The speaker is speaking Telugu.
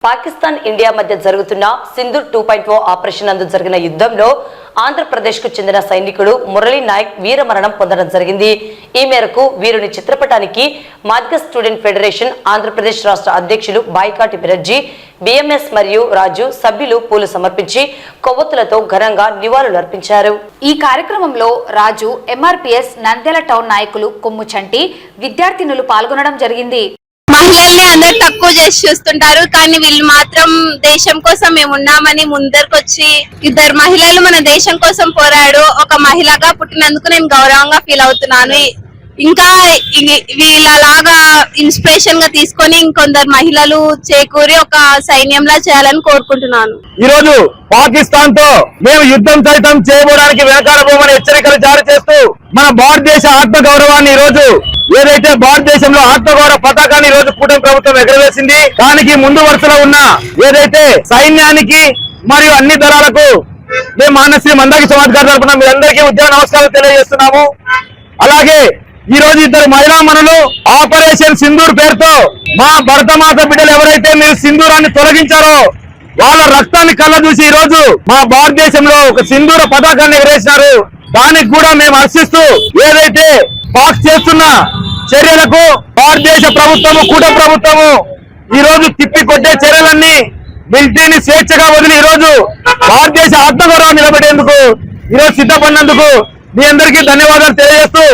పాకిస్తాన్ ఇండియా మధ్య జరుగుతున్న సింధూర్ 2.0 ఆపరేషన్ నందు జరిగిన యుద్ధంలో ఆంధ్రప్రదేశ్ కు చెందిన సైనికుడు మురళీ నాయక్ వీరమరణం పొందడం జరిగింది. ఈ మేరకు వీరుని చిత్రపటానికి మాదిగ స్టూడెంట్ ఫెడరేషన్ ఆంధ్రప్రదేశ్ రాష్ట్ర అధ్యక్షులు బాయికాటి బిరజ్జీ, బిఎంఎస్ మరియు రాజు సభ్యులు పూలు సమర్పించి కొవ్వొత్తులతో ఘనంగా నివాళులర్పించారు. ఈ కార్యక్రమంలో రాజు, ఎంఆర్పీఎస్ నంద్యాల టౌన్ నాయకులు కొమ్ము చంటి, విద్యార్థినులు పాల్గొనడం జరిగింది. మహిళల్ని అందరు తక్కువ చేసి చూస్తుంటారు, కానీ వీళ్ళు మాత్రం దేశం కోసం మేము ఉన్నామని ముందరకొచ్చి ఇద్దరు మహిళలు మన దేశం కోసం పోరాడు. ఒక మహిళగా పుట్టినందుకు నేను గౌరవంగా ఫీల్ అవుతున్నాను. ఇంకా వీళ్ళలాగా ఇన్స్పిరేషన్ గా తీసుకొని ఇంకొందరు మహిళలు చేకూరి ఒక సైన్యంలా చేయాలని కోరుకుంటున్నాను. ఈ రోజు పాకిస్తాన్ తో మేము యుద్ధం సైతం చేయబోవడానికి వెనకాడబోమని హెచ్చరికలు జారీ చేస్తూ మన భారతదేశ ఆత్మ గౌరవాన్ని ఈ రోజు ఏదైతే భారతదేశంలో ఆత్మగౌరవ పతాకాన్ని ఈ రోజు కూటమి ప్రభుత్వం ఎగరవేసింది, దానికి ముందు వరుసలో ఉన్న ఏదైతే సైన్యానికి మరియు అన్ని దళాలకు మేము మానశ్రీ మందాకి సమాజ్ గారి తరఫున మీ అందరికీ ఉద్యోగ నమస్కారాలు తెలియజేస్తున్నాము. అలాగే ఈ రోజు ఇద్దరు మహిళా మనులు ఆపరేషన్ సింధూర్ పేరుతో మా భరతమాత బిడ్డలు ఎవరైతే మీరు సింధూరాన్ని తొలగించారో వాళ్ళ రక్తాన్ని కళ్ళ చూసి ఈ రోజు మా భారతదేశంలో ఒక సింధూర పతాకాన్ని ఎగరేసినారు. దానికి కూడా మేము హర్షిస్తూ ఏదైతే పాక్ చేస్తున్న చర్యలకు భారతదేశ ప్రభుత్వము, కూటమి ప్రభుత్వము ఈ రోజు తిప్పి కొట్టే చర్యలన్నీ మిలిటరీని స్వేచ్ఛగా వదిలి ఈ రోజు భారతదేశ ఆత్మగౌరవం నిలబెట్టేందుకు ఈ రోజు సిద్ధపడినందుకు మీ అందరికీ ధన్యవాదాలు తెలియజేస్తూ